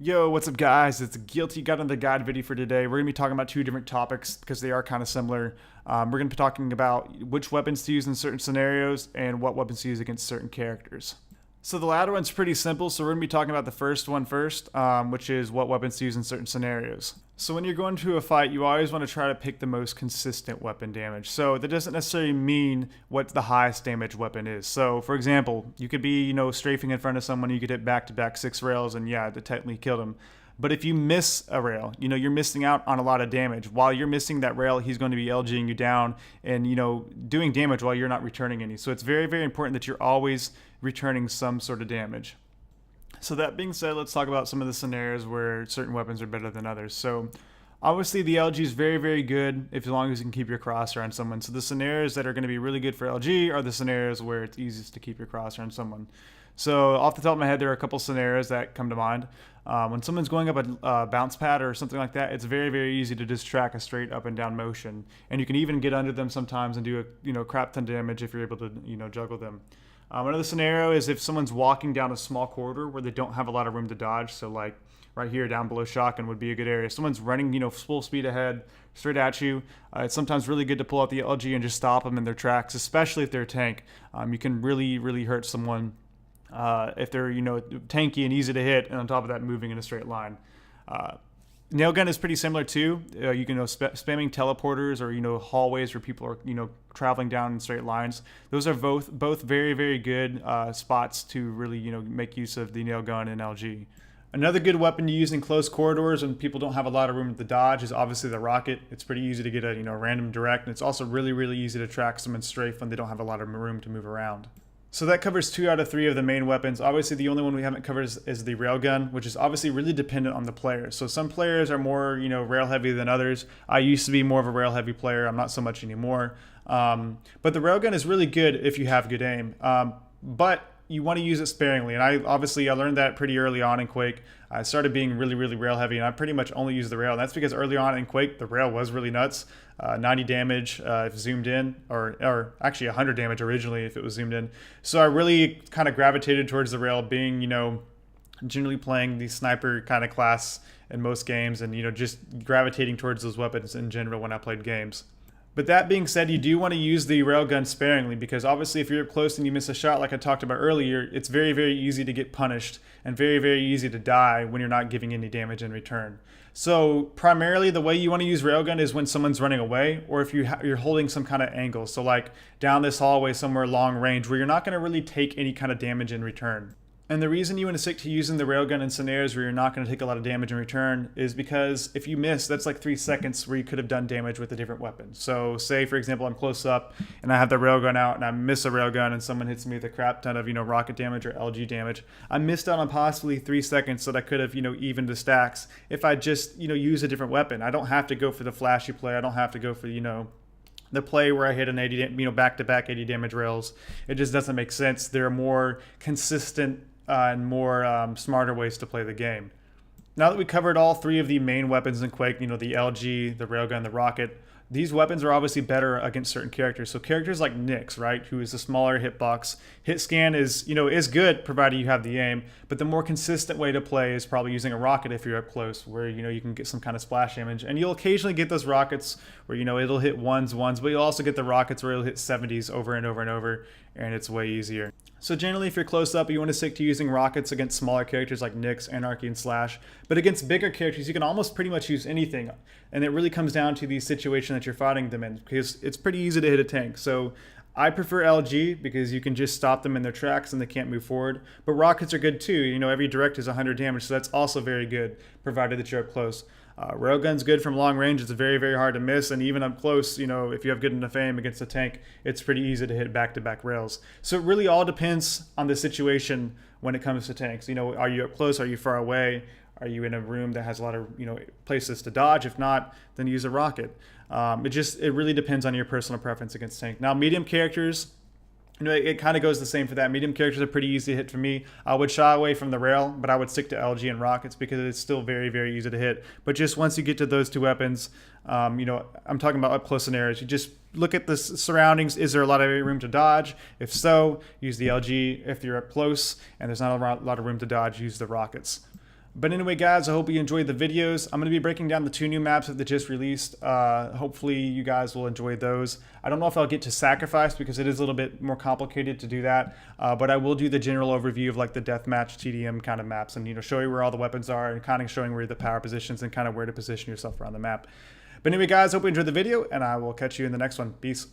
Yo, what's up, guys? It's Guilty. Got another guide video for today. We're going to be talking about two different topics because they are kind of similar. We're going to be talking about which weapons to use in certain scenarios and what weapons to use against certain characters. So the latter one's pretty simple, so we're going to be talking about the first one first, which is what weapons to use in certain scenarios. So when you're going to a fight, you always want to try to pick the most consistent weapon damage. So that doesn't necessarily mean what the highest damage weapon is. So for example, you could be, strafing in front of someone, you could hit back-to-back 6 rails, and yeah, it technically killed him. But if you miss a rail, you're missing out on a lot of damage. While you're missing that rail, he's going to be LGing you down and, doing damage while you're not returning any. So it's very, very important that you're always returning some sort of damage. So that being said, let's talk about some of the scenarios where certain weapons are better than others. So obviously the LG is very, very good as long as you can keep your crosshair on someone. So the scenarios that are going to be really good for LG are the scenarios where it's easiest to keep your crosshair on someone. So off the top of my head, there are a couple scenarios that come to mind. When someone's going up a bounce pad or something like that, it's very, very easy to just track a straight up and down motion. And you can even get under them sometimes and do a crap ton of damage if you're able to juggle them. Another scenario is if someone's walking down a small corridor where they don't have a lot of room to dodge. So like right here down below shotgun would be a good area. If someone's running full speed ahead straight at you, it's sometimes really good to pull out the LG and just stop them in their tracks, especially if they're a tank. You can really, really hurt someone if they're tanky and easy to hit, and on top of that moving in a straight line. Nail gun is pretty similar too. You can spamming teleporters or hallways where people are traveling down in straight lines. Those are both very, very good spots to really make use of the nail gun and LG. Another good weapon to use in close corridors when people don't have a lot of room to dodge is obviously the rocket. It's pretty easy to get a random direct, and it's also really, really easy to track someone strafe when they don't have a lot of room to move around. So that covers 2 out of 3 of the main weapons. Obviously, the only one we haven't covered is the railgun, which is obviously really dependent on the player. So some players are more, rail heavy than others. I used to be more of a rail heavy player. I'm not so much anymore. But the railgun is really good if you have good aim. But you want to use it sparingly. And I learned that pretty early on in Quake. I started being really, really rail heavy, and I pretty much only used the rail. And that's because early on in Quake, the rail was really nuts. 90 damage if zoomed in, or actually 100 damage originally if it was zoomed in. So I really kind of gravitated towards the rail, being, generally playing the sniper kind of class in most games, and, just gravitating towards those weapons in general when I played games. But that being said, you do want to use the railgun sparingly, because obviously if you're up close and you miss a shot like I talked about earlier, it's very, very easy to get punished and very, very easy to die when you're not giving any damage in return. So primarily the way you want to use railgun is when someone's running away, or if you're holding some kind of angle. So like down this hallway somewhere long range where you're not going to really take any kind of damage in return. And the reason you want to stick to using the railgun in scenarios where you're not going to take a lot of damage in return is because if you miss, that's like 3 seconds where you could have done damage with a different weapon. So say, for example, I'm close up and I have the railgun out and I miss a railgun and someone hits me with a crap ton of, rocket damage or LG damage. I missed out on possibly 3 seconds that I could have, evened the stacks if I just, use a different weapon. I don't have to go for the flashy play. I don't have to go for, the play where I hit an 80, back-to-back 80 damage rails. It just doesn't make sense. There are more consistent and more smarter ways to play the game. Now that we covered all 3 of the main weapons in Quake, the LG, the railgun, the rocket, these weapons are obviously better against certain characters. So characters like Nyx, right, who is a smaller hitbox. Hit scan is good provided you have the aim, but the more consistent way to play is probably using a rocket if you're up close, where you can get some kind of splash damage. And you'll occasionally get those rockets where it'll hit ones, but you'll also get the rockets where it'll hit 70s over and over and over, and it's way easier. So generally, if you're close up, you want to stick to using rockets against smaller characters like Nyx, Anarchy, and Slash. But against bigger characters, you can almost pretty much use anything. And it really comes down to the situation that you're fighting them in, because it's pretty easy to hit a tank. So I prefer LG because you can just stop them in their tracks and they can't move forward. But rockets are good too. Every direct is 100 damage, so that's also very good, provided that you're up close. Railgun's good from long range. It's very, very hard to miss, and even up close, if you have good enough aim against a tank, it's pretty easy to hit back-to-back rails. So it really all depends on the situation when it comes to tanks. Are you up close? Are you far away? Are you in a room that has a lot of places to dodge? If not, then use a rocket. It really depends on your personal preference against tank. Now, medium characters, it kind of goes the same for that. Medium characters are pretty easy to hit for me. I would shy away from the rail, but I would stick to LG and rockets because it's still very, very easy to hit. But just once you get to those 2 weapons, I'm talking about up close scenarios. You just look at the surroundings. Is there a lot of room to dodge? If so, use the LG. If you're up close and there's not a lot of room to dodge, use the rockets. But anyway, guys, I hope you enjoyed the videos. I'm going to be breaking down the 2 new maps that they just released. Hopefully you guys will enjoy those. I don't know if I'll get to Sacrifice because it is a little bit more complicated to do that. But I will do the general overview of like the deathmatch TDM kind of maps and, show you where all the weapons are and kind of showing where the power positions and kind of where to position yourself around the map. But anyway, guys, hope you enjoyed the video and I will catch you in the next one. Peace.